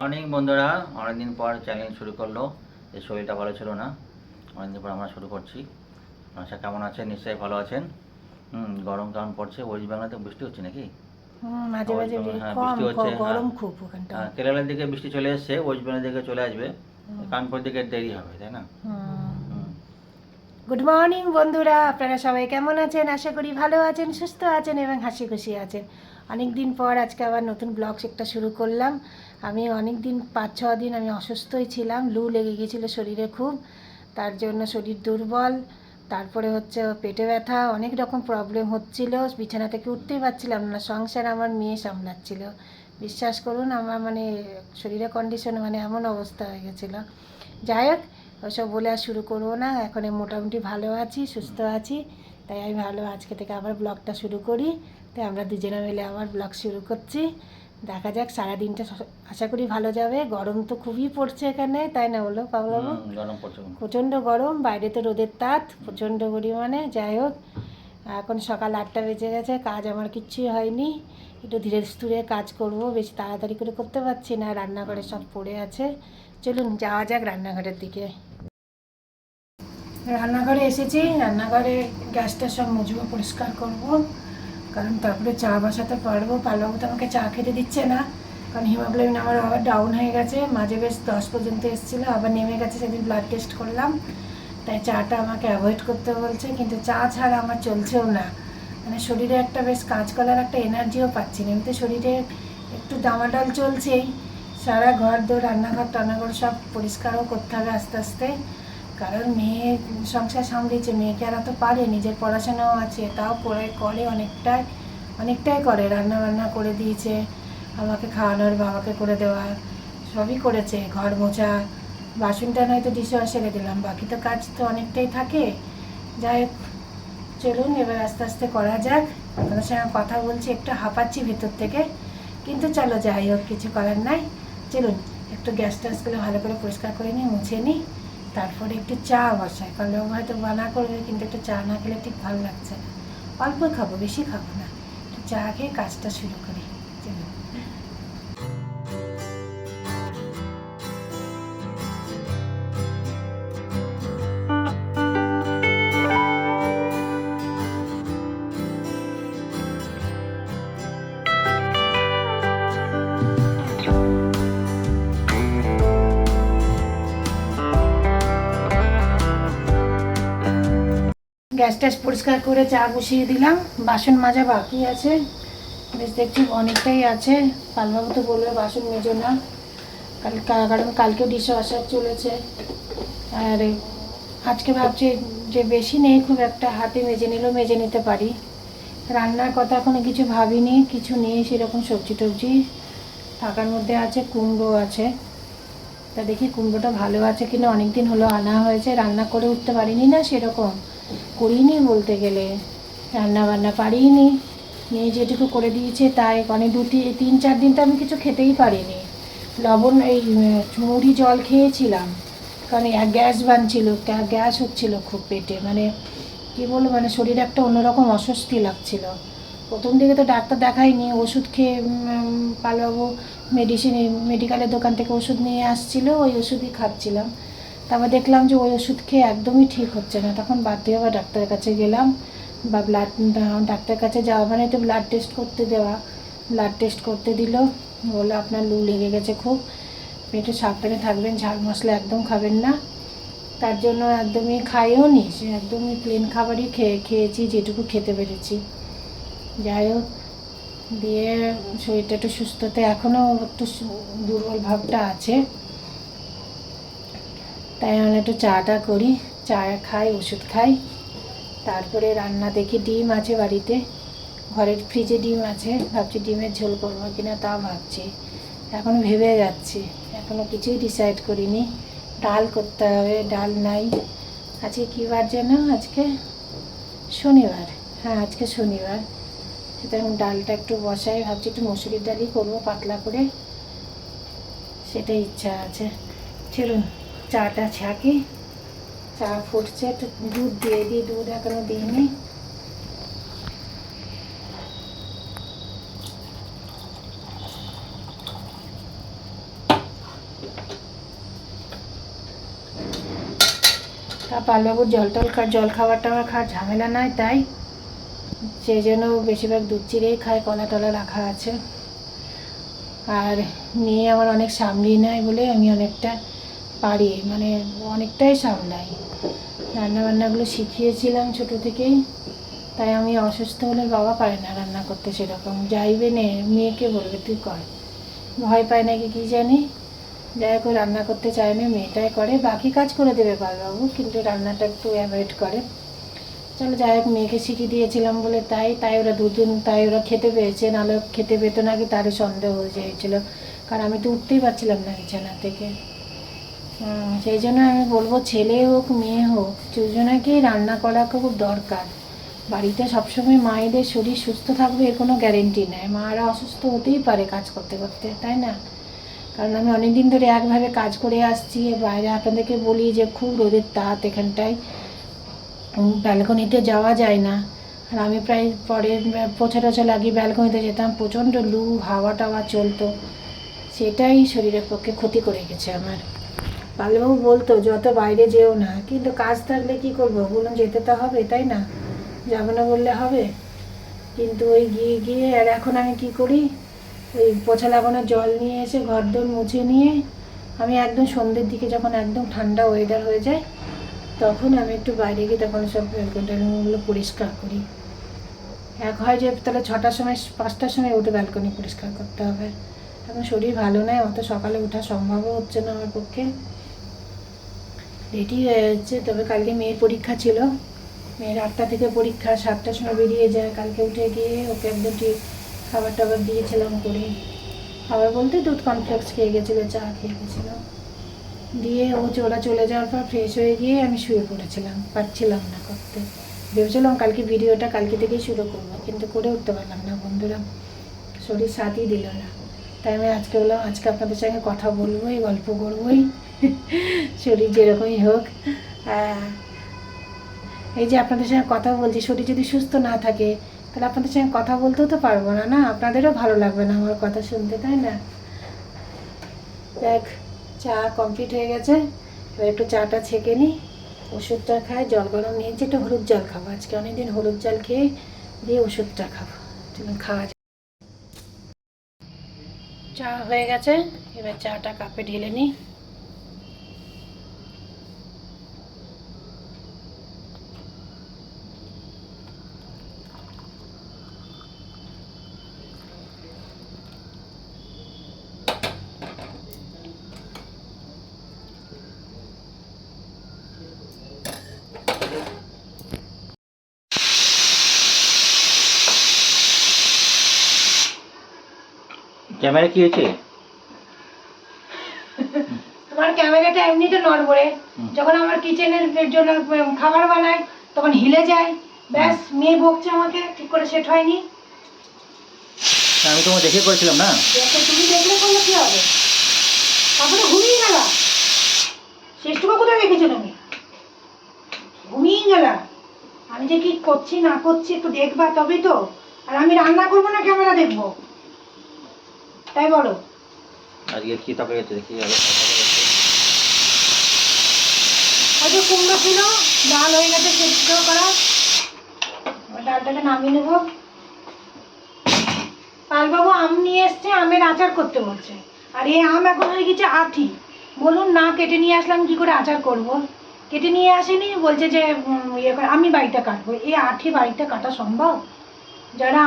Morning বন্ধুরা, অনেকদিন পর চ্যানেল শুরু করলো। এই শরীরটা ভালো ছিল না, অনেকদিন পর আমরা শুরু করছি। আশা কেমন আছেন? নিশ্চয়ই ভালো আছেন। গরম কেমন পড়ছে? ওয়েস্ট বেঙ্গলে বৃষ্টি হচ্ছে নাকি? মাঝে ওয়েস্ট মাঝে বেঙ্গল, হ্যাঁ কম বৃষ্টি হচ্ছে, হ্যাঁ। গরম খুব ওখানটা। হ্যাঁ, কেরালার দিকে বৃষ্টি চলে এসছে, ওয়েস্ট বেঙ্গলের দিকে চলে আসবে। কানপুর দিকে দেরি হবে, তাই না? গুড মর্নিং বন্ধুরা, আপনারা সবাই কেমন আছেন? আশা করি ভালো আছেন, সুস্থ আছেন এবং হাসি খুশি আছেন। অনেক দিন পর আজকে আবার নতুন ব্লগ একটা শুরু করলাম। আমি অনেক দিন 5-6 দিন আমি অসুস্থই ছিলাম, লু লেগে গিয়েছিলো শরীরে খুব, তার জন্য শরীর দুর্বল। তারপরে হচ্ছে পেটে ব্যথা, অনেক রকম প্রবলেম হচ্ছিল, বিছানা থেকে উঠতেই পারছিলাম না। সংসার আমার মেয়ে সামলাচ্ছিল। বিশ্বাস করুন, আমার মানে শরীরের কন্ডিশন মানে এমন অবস্থা হয়ে গেছিলো। যাই হোক, ওসব বলে আর শুরু করবো না। এখন মোটামুটি ভালো আছি, সুস্থ আছি, তাই আমি ভালো আজকে থেকে আবার ব্লগটা শুরু করি। তাই আমরা দুজনে মিলে আবার ব্লগ শুরু করছি। দেখা যাক, সারাদিনটা আশা করি ভালো যাবে। গরম তো খুবই পড়ছে এখানে, তাই না বলো পাগলাবো? গরম পড়ছে। প্রচণ্ড গরম, বাইরে তো রোদের তাপ প্রচণ্ড পরিমাণে। যাই হোক, এখন সকাল 8টা বেজে গেছে, কাজ আমার কিচ্ছুই হয়নি। একটু ধীরে স্থিরে কাজ করব, বেশি তাড়াতাড়ি করে করতে পারছি না। রান্নাঘরে সব পড়ে আছে। চলুন যাওয়া যাক রান্নাঘরের দিকে। রান্নাঘরে এসেছি, রান্নাঘরে গ্যাসটা সব মুছবো, পরিষ্কার করব, কারণ তারপরে চা বসাতে পারবো। পারবাবু তো আমাকে চা খেতে দিচ্ছে না, কারণ হিমোগ্লোবিন আমার আবার ডাউন হয়ে গেছে। মাঝে বেশ 10 পর্যন্ত এসেছিলো, আবার নেমে গেছে। সেদিন ব্লাড টেস্ট করলাম, তাই চাটা আমাকে অ্যাভয়েড করতে বলছে। কিন্তু চা ছাড়া আমার চলছেও না, মানে শরীরে একটা বেশ কাজ করার একটা এনার্জিও পাচ্ছি না। এমনিতে শরীরে একটু ডামাডল চলছেই। সারা ঘর দৌড়, রান্নাঘর টান্নাঘর সব পরিষ্কারও করতে হবে আস্তে আস্তে, কারণ মেয়ে সংসার সামলিয়েছে। মেয়েকে আর তো পারে, নিজের পড়াশোনাও আছে, তাও করে অনেকটাই করে। রান্না বান্না করে দিয়েছে, আমাকে খাওয়ানোর, বাবাকে করে দেওয়া সবই করেছে। ঘর মোছা, বাসনটা নয়তো ডিশে ওয়াশারে দিলাম, বাকি তো কাজ তো অনেকটাই থাকে। যাই হোক, চলুন এবার আস্তে আস্তে করা যাক। আপনাদের সঙ্গে কথা বলছি, একটু হাঁপাচ্ছি ভেতর থেকে, কিন্তু চলো যাই হোক, কিছু করার নাই। চলুন একটু গ্যাস ট্যাসগুলো ভালো করে পরিষ্কার করে নিই, মুছে নিই, তারপরে একটু চা বসাই। কারণ ও হয়তো বানা করবে, কিন্তু একটু চা না খেলে ঠিক ভালো লাগছে না। অল্প খাবো, বেশি খাবো না, একটু চা খেয়ে কাজটা শুরু করি। চলুন। গ্যাস ট্যাস পরিষ্কার করে চা বসিয়ে দিলাম। বাসন মাজা বাকি আছে, বেশ দেখছি অনেকটাই আছে। পালবাবু তো বলবে বাসন মেজো না, কারণ কালকেও ডিশ ওয়াশার চলেছে। আর আজকে ভাবছি যে বেশি নেই খুব একটা, হাতে মেজে নিলেও মেজে নিতে পারি। রান্নার কথা এখনো কিছু ভাবিনি, কিছু নেই সেরকম সবজি টবজি। থাকার মধ্যে আছে কুমড়ো আছে, তা দেখি কুমড়োটা ভালো আছে কিনা। অনেক দিন হলো আনা হয়েছে, রান্না করে উঠতে পারিনি না, সেরকম করিনি বলতে গেলে। রান্না বান্না পারিনি, মেয়ে যেটুকু করে দিয়েছে তাই। অনেক 2-3-4 দিন তো আমি কিছু খেতেই পারিনি। লবণ এই মুড়ি জল খেয়েছিলাম, কারণ গ্যাস বানছিল, গ্যাস হচ্ছিল খুব পেটে। মানে কী বলবো, মানে শরীরে একটা অন্যরকম অস্বস্তি লাগছিল। প্রথম দিকে তো ডাক্তার দেখাইনি, ওষুধ খেয়ে পালবাবু মেডিকেলের দোকান থেকে ওষুধ নিয়ে আসছিলো, ওই ওষুধই খাচ্ছিলাম। তারপর দেখলাম যে ওই ওষুধ খেয়ে একদমই ঠিক হচ্ছে না, তখন বাধ্য হয়ে আবার ডাক্তারের কাছে গেলাম। বা ডাক্তারের কাছে যাওয়া মানে তো ব্লাড টেস্ট করতে দেওয়া। ব্লাড টেস্ট করতে দিল, বললো আপনার লু লেগে গেছে খুব, পেটে সাবধানে থাকবেন, ঝাল মশলা একদম খাবেন না। তার জন্য একদমই খাইও নি, সে একদমই প্লেন খাবারই খেয়েছি যেটুকু খেতে পেরেছি। যাই হোক, দিয়ে শরীরটা একটু সুস্থতে, এখনও একটু দুর্বল ভাবটা আছে। তাই আমি একটু চাটা করি, চা খাই, ওষুধ খাই, তারপরে রান্না দেখি। ডিম আছে বাড়িতে, ঘরের ফ্রিজে ডিম আছে, ভাবছি ডিমের ঝোল করবো কিনা তাও ভাবছি, এখনও ভেবে যাচ্ছি, এখনও কিছুই ডিসাইড করিনি। ডাল করতে হবে, ডাল নাই। আজকে কী বার যেন? আজকে শনিবার, হ্যাঁ আজকে শনিবার। সুতরাং ডালটা একটু বসাই, ভাবছি একটু মসুরির ডালই করবো পাতলা করে, সেটাই ইচ্ছা আছে। চলুন চাটা ছাঁকি, চা ফুটছে, একটু দুধ দিয়ে দিই, দুধ এখনো দিইনি। তা পালবাবুর জল খাবারটা আমার খাওয়ার ঝামেলা নাই, তাই সেই জন্য বেশিরভাগ দুধ চিড়েই খায়, কলা টলা রাখা আছে। আর মেয়ে আমার অনেক সামলিয়ে নেয় বলে আমি অনেকটা পারি, মানে অনেকটাই সামলাই। রান্নাবান্নাগুলো শিখিয়েছিলাম ছোটো থেকেই, তাই আমি অসুস্থ হলে বাবা পারে না রান্না করতে সেরকম, যাইবে নে মেয়েকে বলবে তুই কর, ভয় পায় নাকি কী জানি। যাই হোক রান্না করতে চায় না, মেয়েটাই করে, বাকি কাজ করে দেবে পালবাবু, কিন্তু রান্নাটা একটু অ্যাভয়েড করে। চলো যাই হোক, মেয়েকে শিখিয়ে দিয়েছিলাম বলে তাই ওরা দুদিন তাই ওরা খেতে পেয়েছে, নাহলে খেতে পেতো নাকি তারই সন্দেহ হয়ে গিয়েছিল, কারণ আমি তো উঠতেই পারছিলাম না বিছানা থেকে। সেই জন্য আমি বলবো ছেলে হোক মেয়ে হোক দুজনাকেই রান্না করা খুব দরকার। বাড়িতে সবসময় মায়েদের শরীর সুস্থ থাকবে এর কোনো গ্যারেন্টি নেই, মারা অসুস্থ হতেই পারে কাজ করতে করতে, তাই না? কারণ আমি অনেক দিন ধরে একভাবে কাজ করে আসছি, বাইরে আপনাদেরকে বলি যে খুব রোদের তাপ এখানটায়, ব্যালকনিতে যাওয়া যায় না। আর আমি প্রায় পরের পোছা টোছা লাগিয়ে ব্যালকনিতে যেতাম, প্রচণ্ড লু হাওয়া টাওয়া চলতো, সেটাই শরীরের পক্ষে ক্ষতি করে গেছে আমার। পালবাবু বলতো যত বাইরে যেও না, কিন্তু কাজ থাকলে কি করবো বলুন, যেতে তো হবে, তাই না? যাবো না বললে হবে? কিন্তু ওই গিয়ে আর এখন আমি কি করি, ওই পোছা লাগানোর জল নিয়ে এসে ঘরদোর মুছে নিয়ে আমি একদম সন্ধ্যের দিকে যখন একদম ঠান্ডা ওয়েদার হয়ে যায় তখন আমি একটু বাইরে গিয়ে তখন সব ব্যালকনিগুলো পরিষ্কার করি। এক হয় যে তাহলে 6টার সময় 5টার সময় উঠে ব্যালকনি পরিষ্কার করতে হবে, এখন শরীর ভালো নয়, অত সকালে ওঠা সম্ভবও হচ্ছে না আমার পক্ষে। রেডি হয়ে যাচ্ছে, তবে কালকে মেয়ের পরীক্ষা ছিল, মেয়ের 8টা থেকে পরীক্ষা, 7টার সময় বেরিয়ে যায়। কালকে উঠে গিয়ে ওকে একদম ঠিক খাবার টাবার দিয়েছিলাম করে, খাবার বলতে দুধ কর্নফ্লেক্স খেয়ে গেছিলো, চা খেয়ে গেছিলো, দিয়ে ওরা চলে যাওয়ার পর ফ্রেশ হয়ে গিয়ে আমি শুয়ে পড়েছিলাম, পারছিলাম না করতে। ভেবেছিলাম কালকে ভিডিওটা কালকে থেকেই শুরু করবো, কিন্তু করে উঠতে পারলাম না বন্ধুরা, শরীর সাথই দিল না। তাই আমি আজকে বললাম আজকে আপনাদের সঙ্গে কথা বলবোই, গল্প করবোই, শরীর যেরকমই হোক। এই যে আপনাদের সঙ্গে কথা বলছি, শরীর যদি সুস্থ না থাকে তাহলে আপনাদের সঙ্গে কথা বলতেও তো পারবো না, না আপনাদেরও ভালো লাগবে না আমার কথা শুনতে, তাই না? দেখ চা কমপ্লিট হয়ে গেছে, এবার একটু চাটা ছেঁকে নিই, ওষুধটা খাই, জল গরম নিয়েছি, একটু হলুদ জল খাবো আজকে, অনেকদিন হলুদ জল খেয়ে দিয়ে ওষুধটা খাবো, খাওয়া যায়। চা হয়ে গেছে, এবার চাটা কাপে ঢেলে নিই। ক্যামেরা কি হয়েছে? তোমার ক্যামেরাটা এমনিতে নড়বড়ে, যখন আমার কিচেনের জন্য খাবার বানাই তখন হিলে যায়, ব্যাস মেয়ে বকছে আমাকে, ঠিক করে সেট হয়নি। আমি তোমাকে দেখে করেছিলাম না, তুমি দেখলে করলে কি হবে, তারপরে ঘুমিয়ে গেলা, শেষটুকু কোথায় রেখেছো তুমি, ঘুমিয়ে গেলা। আমি যে কি করছি না করছি একটু দেখবা তবেই তো, আর আমি রান্না করবো না ক্যামেরা দেখবো, তাই বলো। আজকে কি তরকারি হচ্ছে দেখি যাবে। হয়তো কুমড়ো ছিল, ডাল হয়ে গেছে সেদ্ধ করা, ডালটাকে নামিয়ে নেবো। পালবাবু আম নিয়ে এসছে, আমের আচার করতে বলছে, আর এই আম এখন হয়ে গেছে আঠি, বলুন না কেটে নিয়ে আসলাম কি করে আচার করব, কেটে নিয়ে আসেনি, বলছে যে ইয়ে করে আমি বাড়িতে কাটবো, এই আঠি বাড়িতে কাটা সম্ভব? যারা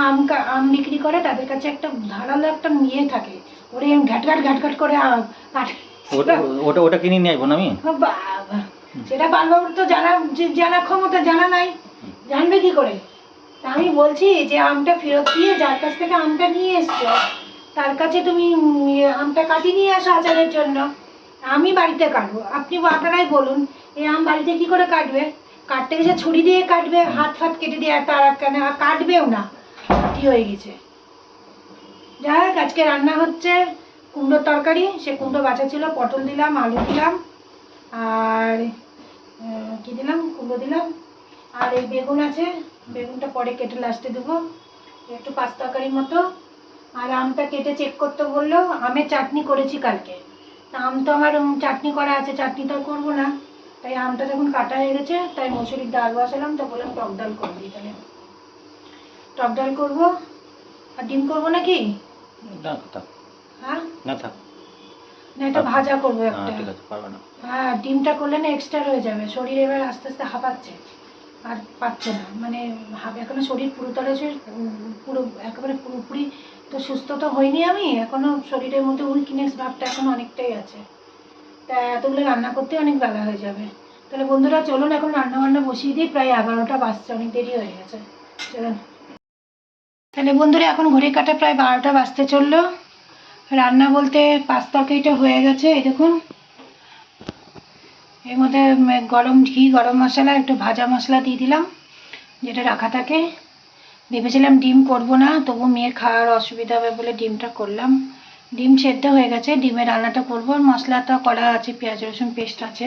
আম বিক্রি করে তাদের কাছে একটা ধারালো একটা ইয়ে থাকে, ওরে ঘ্যাটঘাট করে কাটে। ওটা ওটা কিনে নিয়ে আসবো না আমি, বাবা, সেটা পালবাবুর তো জানার ক্ষমতা জানা নাই, জানবে কি করে? তা আমি বলছি যে আমটা ফেরত দিয়ে যার কাছ থেকে আমটা নিয়ে এসছো তার কাছে তুমি আমটা কাটিয়ে নিয়ে আসো আচারের জন্য, আমি বাড়িতে কাটবো। আপনি আপনারাই বলুন এই আম বাড়িতে কি করে কাটবে, কাটতে গেছে ছুরি দিয়ে কাটবে, হাত ফাত কেটে দিয়ে তার কেন কাটবেও না, কি হয়ে গেছে। যাই হোক আজকে রান্না হচ্ছে কুমড়োর তরকারি, সে কুমড়ো বাছা ছিল, পটল দিলাম, আলু দিলাম, আর কি দিলাম, কুমড়ো দিলাম, আর এই বেগুন আছে, বেগুনটা পরে কেটে লাস্টে দেবো, একটু পাঁচ তরকারির মতো। আর আমটা কেটে চেক করতে বললো, আমের চাটনি করেছি কালকে, তা আম তো আমার চাটনি করা আছে, চাটনি তো করবো না, তাই আমটা যখন কাটা হয়ে গেছে তাই মসুরির ডাল বসালাম, তো বললাম টক ডাল করে দিই। তাহলে টক ডাল করবো আর ডিম করবো নাকি? না থাক, হ্যাঁ না থাক, না এটা ভাজা করবো হ্যাঁ একটা। ঠিক আছে, পারবে না। হ্যাঁ ডিমটা করলে না এক্সট্রা হয়ে যাবে, শরীর এবার আস্তে আস্তে হাঁপাচ্ছে আর পাচ্ছে না, মানে এখনো শরীর পুরোতরে পুরো একেবারে পুরোপুরি তো সুস্থ তো হইনি আমি, এখনো শরীরের মধ্যে উইকনেস ভাবটা এখন অনেকটাই আছে। তা এতগুলো রান্না করতে অনেক বেলা হয়ে যাবে। তাহলে বন্ধুরা চলুন এখন রান্না বান্না বসিয়ে দিই, প্রায় 11টা বাজছে, অনেক দেরি হয়ে গেছে। চলুন তাহলে বন্ধুরা এখন ঘড়ির কাঁটা প্রায় 12টা বাজতে চললো। রান্না বলতে পাঁচ তরকারিটা হয়ে গেছে, এই দেখুন। এর মধ্যে গরম ঘি, গরম মশলা, একটু ভাজা মশলা দিয়ে দিলাম যেটা রাখা থাকে। ভেবেছিলাম ডিম করব না, তবু মেয়ের খাওয়ার অসুবিধা হবে বলে ডিমটা করলাম। ডিম সেদ্ধ হয়ে গেছে, ডিমের রান্নাটা করবো। মশলাটা করা আছে, পেঁয়াজ রসুন পেস্ট আছে,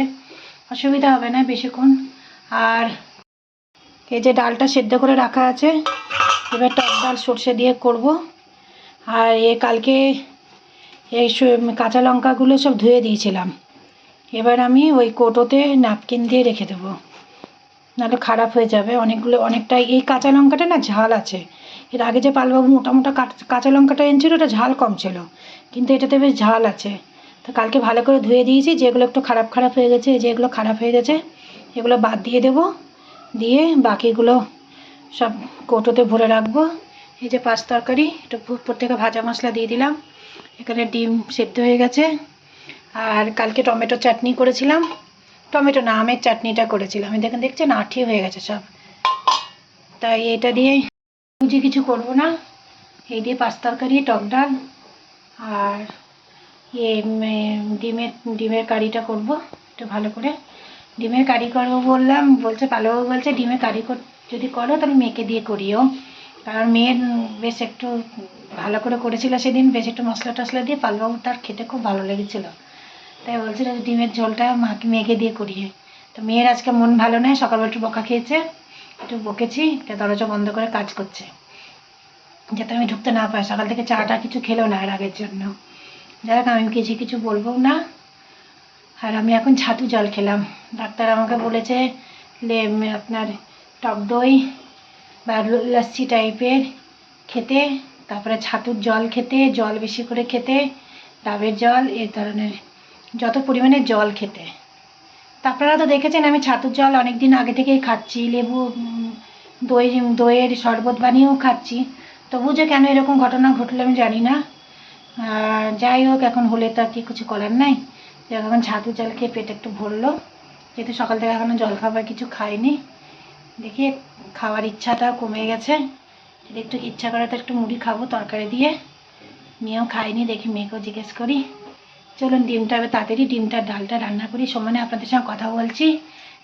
অসুবিধা হবে না বেশিক্ষণ। আর এই যে ডালটা সেদ্ধ করে রাখা আছে, এবার টক ডাল সর্ষে দিয়ে করব। আর কালকে এই কাঁচা লঙ্কাগুলো সব ধুয়ে দিয়েছিলাম, এবার আমি ওই কৌটোতে ন্যাপকিন দিয়ে রেখে দেবো, নাহলে খারাপ হয়ে যাবে। অনেকটা এই কাঁচা লঙ্কাটা না ঝাল আছে। এর আগে যে পালবাবু মোটা মোটা কাঁচা লঙ্কাটা এনেছিল ওটা ঝাল কম ছিল, কিন্তু এটাতে বেশ ঝাল আছে। তো কালকে ভালো করে ধুয়ে দিয়েছি, যেগুলো একটু খারাপ হয়ে গেছে, যেগুলো খারাপ হয়ে গেছে এগুলো বাদ দিয়ে দেবো, দিয়ে বাকিগুলো সব কৌটোতে ভরে রাখবো। এই যে পাঁচ তরকারি, একটু প্রত্যেকে ভাজা মশলা দিয়ে দিলাম। এখানে ডিম সেদ্ধ হয়ে গেছে। আর কালকে টমেটো চাটনি করেছিলাম, টমেটো না আমের চাটনিটা করেছিলাম, আমি দেখছেন আঠি হয়ে গেছে সব। তাই এটা দিয়ে বুঝি কিছু করব না, এই দিয়ে পাঁচ তরকারি, টক ডাল আর ডিমের কারিটা করব একটু ভালো করে। ডিমের কারি করবো বলছে পালোবাবু বলছে ডিমের কারি যদি করো তাহলে মেয়েকে দিয়ে করিও, কারণ মেয়ের বেশ একটু ভালো করে করেছিল সেদিন, বেশ একটু মশলা টশলা দিয়ে পালবাবু তার খেতে খুব ভালো লেগেছিলো। তাই বলছিল ডিমের ঝোলটা মেয়েকে দিয়ে করিয়ে। তো মেয়ের আজকে মন ভালো নয়, সকালবেলা একটু বকা খেয়েছে, একটু বকেছি, দরজা বন্ধ করে কাজ করছে যাতে আমি ঢুকতে না পাই। সকাল থেকে চাটা কিছু খেলো না এর আগের জন্য। যাই হোক আমি কিছু বলবো না। আর আমি এখন ছাতু জল খেলাম, ডাক্তার আমাকে বলেছে আপনার টক দই বা লস্যি টাইপের খেতে, তারপরে ছাতুর জল খেতে, জল বেশি করে খেতে, ডাবের জল, এই ধরনের যত পরিমাণে জল খেতে। তা আপনারা তো দেখেছেন আমি ছাতুর জল অনেক দিন আগে থেকেই খাচ্ছি, লেবু দইয়ের শরবত বানিয়েও খাচ্ছি, তবু যে কেন এরকম ঘটনা ঘটলো আমি জানি না। যাই হোক এখন হলে তো আর কি কিছু করার নাই। এখন ছাতুর জল খেয়ে পেট একটু ভরলো, যেহেতু সকাল থেকে এখনো জল খাবার কিছু খাইনি। দেখি খাওয়ার ইচ্ছাটা কমে গেছে, যদি একটু ইচ্ছা করে তো একটু মুড়ি খাবো তরকারি দিয়ে। মেয়েও খাইনি, দেখি মেয়েকেও জিজ্ঞেস করি। চলুন ডিমটা তাড়াতাড়ি ডিমটার ডালটা রান্না করি, সমানে আপনাদের সঙ্গে কথা বলছি,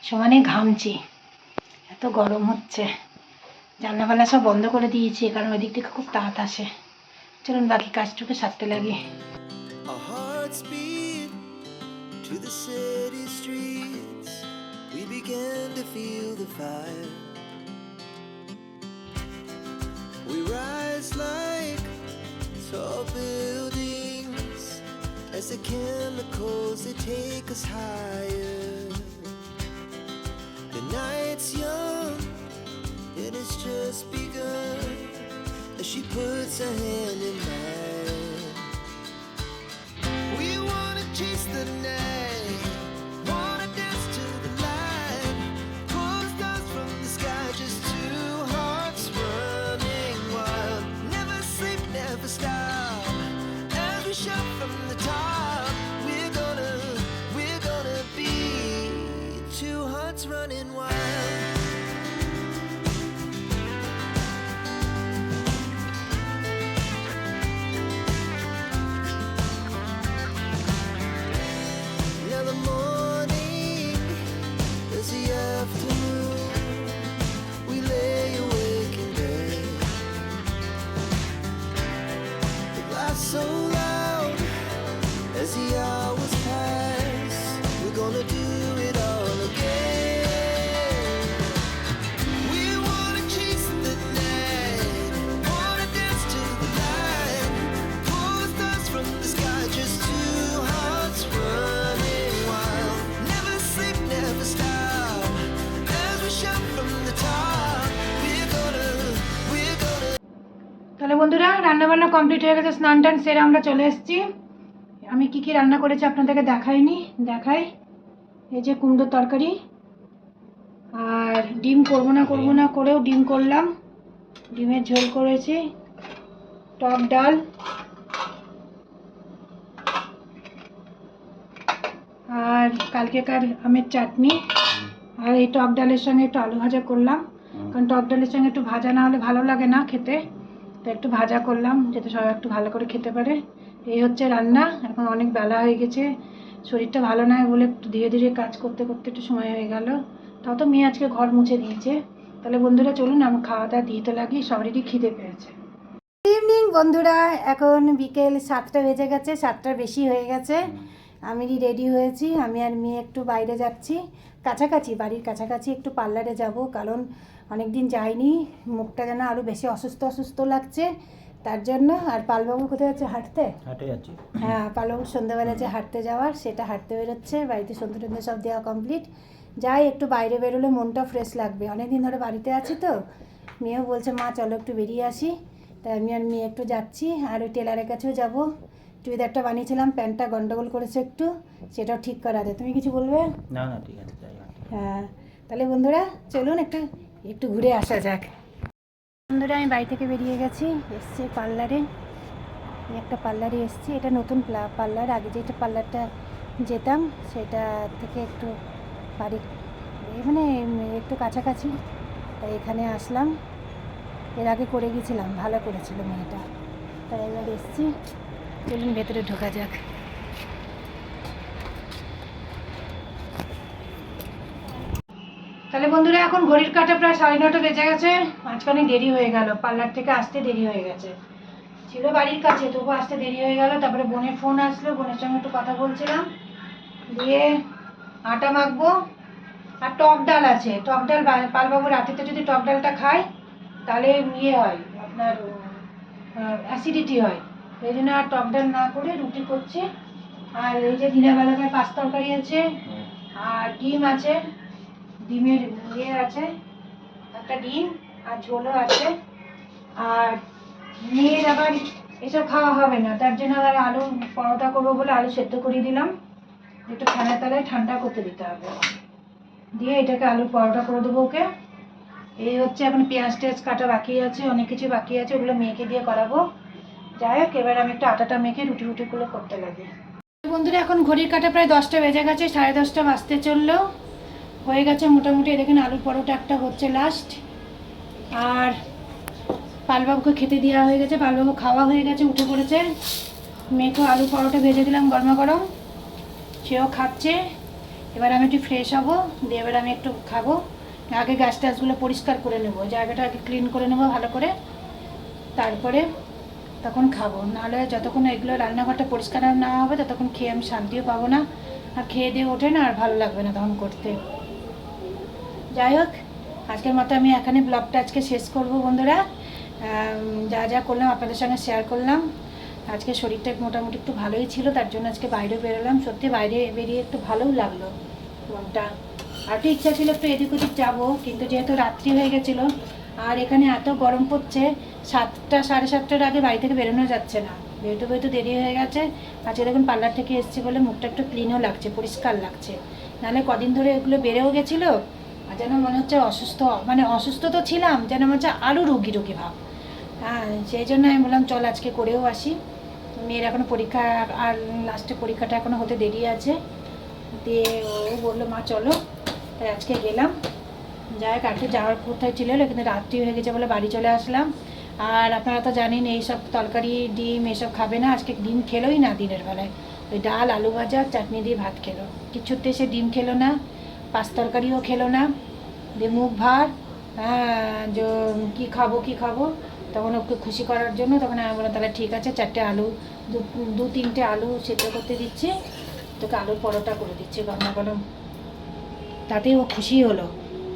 সমানে ঘামছি, এত গরম হচ্ছে। জানলাপালা সব বন্ধ করে দিয়েছি কারণ ওই দিক থেকে খুব তাঁত আসে। চলুন বাকি কাজটুকু সারতে লাগি। To the city streets, we began to feel the fire. We rise like tall buildings as the chemicals they take us higher. The night's young and it's just begun as she puts her hand in mine. We wanna chase the night, wanna dance to the light, pull the stars from the sky, just two hearts running wild. Never sleep, never stop, as we shout from the top. We're gonna be two hearts running wild. রান্নাবান্না complete হয়ে গেছে, স্নান টান সেরে আমরা চলে এসেছি। আমি কি কি রান্না করেছি আপনাদেরকে দেখাই। এই যে কুমড়োর তরকারি, আর ডিম করবো না করেও ডিম করলাম, ডিমের ঝোল করেছি, টক ডাল, আর কালকেকার আমের চাটনি, আর এই টক ডালের সঙ্গে একটু আলু ভাজা করলাম, কারণ টক ডালের সঙ্গে একটু ভাজা না হলে ভালো লাগে না খেতে, তো একটু ভাজা করলাম যাতে সবাই একটু ভালো করে খেতে পারে। এই হচ্ছে রান্না। এখন অনেক বেলা হয়ে গেছে, শরীরটা ভালো নয় বলে একটু ধীরে ধীরে কাজ করতে করতে একটু সময় হয়ে গেল। তাও তো মেয়ে আজকে ঘর মুছে দিয়েছে। তাহলে বন্ধুরা চলুন আমি খাওয়া দাওয়া দিতে লাগি, সবারই খিদে পেয়েছে। গুড ইভিনিং বন্ধুরা, এখন বিকেল 7টা বেজে গেছে, 7টার বেশি হয়ে গেছে। আমি রেডি হয়েছি, আমি আর মেয়ে একটু বাইরে যাচ্ছি, বাড়ির কাছাকাছি একটু পার্লারে যাব, কারণ অনেক দিন যাইনি, মুখটা যেন আরও বেশি অসুস্থ লাগছে তার জন্য। আর পালবাবু কোথায় যাচ্ছে? হাঁটতে যাচ্ছি। হ্যাঁ, পালবাবু সন্ধ্যাবেলা যে হাঁটতে যাওয়ার, সেটা হাঁটতে বেরোচ্ছে। বাড়িতে সন্ধ্যে টন্ধে সব দেওয়া কমপ্লিট। যাই, একটু বাইরে বেরোলে মনটা ফ্রেশ লাগবে, অনেক দিন ধরে বাড়িতে আছি তো। মেয়েও বলছে মা চলো একটু বেরিয়ে আসি, তাই আমি আর মেয়ে একটু যাচ্ছি। আর ওই টেলারের কাছেও যাব, চুড়িদারটা বানিয়েছিলাম, প্যান্টটা গন্ডগোল করেছে একটু, সেটাও ঠিক করাতে। তুমি কিছু বলবে? না ঠিক আছে, হ্যাঁ, তাহলে বন্ধুরা চলুন একটু ঘুরে আসা যাক। বন্ধুরা আমি বাড়ি থেকে বেরিয়ে গেছি, এসছি পার্লারে, একটা পার্লারে এসছি। এটা নতুন পার্লার, আগে যেটা পার্লারটা যেতাম সেটা থেকে একটু বাড়ি মানে একটু কাছাকাছি, তাই এখানে আসলাম। এর আগে করে গেছিলাম, ভালো করেছিল মেয়েটা, তাই এবার এসছি। চলুন ভেতরে ঢোকা যাক। তাহলে বন্ধুরা এখন ঘড়ির কাঁটা প্রায় 9:30 বেজে গেছে। মাঝখানে দেরি হয়ে গেল, পার্লার থেকে আসতে দেরি হয়ে গেছে। ছিল বাড়ির কাছে, তবু আসতে দেরি হয়ে গেল। তারপরে বোনের ফোন আসলো, বোনের সঙ্গে একটু কথা বলছিলাম, দিয়ে আটা মাখবো। আর টক ডাল আছে, টক ডাল পালবাবু রাতেতে যদি টক ডালটা খায় তাহলে হয় আপনার অ্যাসিডিটি হয়, এই জন্য আর টক ডাল না করে রুটি করছি। আর এই যে দিনের পাঁচ তরকারি আছে, আর ডিম আছে, ডিমের আছে একটা ডিম, আর ঝোলও আছে। আর মেয়ের আবার এসব খাওয়া হবে না, তার জন্য আবার আলু পরোটা করবো বলে আলু সেদ্ধ করে দিলাম, একটু ফ্যানের তলায় ঠান্ডা করতে দিতে হবে, দিয়ে এটাকে আলু পরোটা করে দেবো ওকে। এই হচ্ছে, এখন পেঁয়াজ টেয়াজ কাটা বাকি আছে, অনেক কিছু বাকি আছে, ওগুলো মেয়েকে দিয়ে করাবো। যাই হোক, এবার আমি একটু আটাটা মেখে রুটিগুলো করতে লাগে। বন্ধুরা এখন ঘড়ির কাঁটা প্রায় 10টা বেজে গেছে, 10:30 বাজতে চললো, হয়ে গেছে মোটামুটি। দেখেন আলুর পরোটা একটা হচ্ছে লাস্ট, আর পালবাবুকে খেতে দেওয়া হয়ে গেছে, পালবাবু খাওয়া হয়ে গেছে, উঠে পড়েছে। মেয়েকেও আলু পরোটা ভেজে দিলাম গরমা গরম, সেও খাচ্ছে। এবার আমি একটু ফ্রেশ হবো, দিয়ে এবার আমি একটু খাবো। আগে গ্যাস ট্যাসগুলো পরিষ্কার করে নেবো, জায়গাটা আগে ক্লিন করে নেবো ভালো করে, তারপরে তখন খাবো। নাহলে যতক্ষণ এগুলো রান্নাঘরটা পরিষ্কার না হবে ততক্ষণ খেয়ে আমি শান্তিও পাবো না, আর খেয়ে দিয়ে ওঠে না, আর ভালো লাগবে না তখন করতে। যাই হোক, আজকের মতো আমি এখানে ব্লগটা আজকে শেষ করব বন্ধুরা। যা করলাম আপনাদের সঙ্গে শেয়ার করলাম। আজকে শরীরটা মোটামুটি একটু ভালোই ছিল, তার জন্য আজকে বাইরে বেরোলাম। সত্যি বাইরে বেরিয়ে একটু ভালোও লাগলো মনটা। আর একটু ইচ্ছা ছিল একটু এদিক ওদিক যাবো, কিন্তু যেহেতু রাত্রি হয়ে গেছিলো, আর এখানে এত গরম পড়ছে, 7টা 7:30টার আগে বাড়ি থেকে বেরোনো যাচ্ছে না, বেরোতে দেরি হয়ে গেছে। আজকে দেখুন পার্লার থেকে এসেছি বলে মুখটা একটু ক্লিনও লাগছে, পরিষ্কার লাগছে, নাহলে কদিন ধরে এগুলো বেড়েও গেছিলো, আর যেন মনে হচ্ছে অসুস্থ তো ছিলাম, যেন মনে হচ্ছে আরও রুগী ভাব। হ্যাঁ, সেই জন্য আমি বললাম চল আজকে করেও আসি। মেয়ের এখনও পরীক্ষা, আর লাস্টে পরীক্ষাটা এখনও হতে দেরি আছে, দিয়ে ও বললো মা চলো, তাই আজকে গেলাম। যাই হোক, আজকে যাওয়ার কোথায় ছিল, কিন্তু রাত্রি হয়ে গেছে বলে বাড়ি চলে আসলাম। আর আপনারা তো জানেন এইসব তরকারি ডিম এসব খাবে না, আজকে ডিম খেলোই না দিনের বেলায়, ওই ডাল আলু ভাজা চাটনি দিয়ে ভাত খেলো, কিছুতে সে ডিম খেলো না, পাঁচ তরকারিও খেলো না, দিয়ে মুখ ভার। যে কী খাবো, তখন ওকে খুশি করার জন্য তখন আমি বললাম তাহলে ঠিক আছে, 4টে আলু, 2-3টে আলু সেদ্ধ করতে দিচ্ছি, তোকে আলুর পরোটা করে দিচ্ছি গরমা গরম, তাতেই ও খুশি হলো।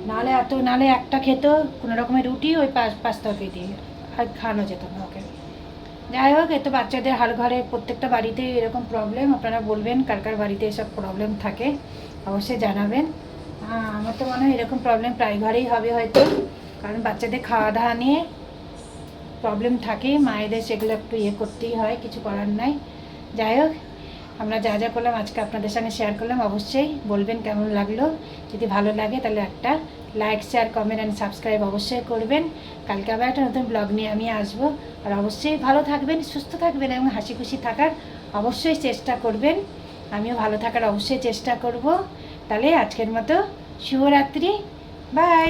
নাহলে একটা খেত কোনো রকমের রুটি, ওই পাঁচ তরকারি দিয়ে আর খাওয়ানো যেত না ওকে। যাই হোক, এ তো বাচ্চাদের হাল ঘরে প্রত্যেকটা বাড়িতেই এরকম প্রবলেম। আপনারা বলবেন কার বাড়িতে এসব প্রবলেম থাকে, অবশ্যই জানাবেন। আমার তো মনে হয় এরকম প্রবলেম প্রায় ঘরেই হবে হয়তো, কারণ বাচ্চাদের খাওয়া দাওয়া নিয়ে প্রবলেম থাকে, মায়েদের সেগুলো একটু ইয়ে করতেই হয়, কিছু করার নাই। যাই হোক, আমরা যা যা করলাম আজকে আপনাদের সঙ্গে শেয়ার করলাম। অবশ্যই বলবেন কেমন লাগলো। যদি ভালো লাগে তাহলে একটা like, share, comment and subscribe অবশ্যই করবেন। কালকে আবার একটা নতুন ব্লগ নিয়ে আমি আসবো। আর অবশ্যই ভালো থাকবেন, সুস্থ থাকবেন এবং হাসি খুশি থাকার অবশ্যই চেষ্টা করবেন। আমিও ভালো থাকার অবশ্যই চেষ্টা করব। তাহলে আজকের মতো শুভরাত্রি, বাই।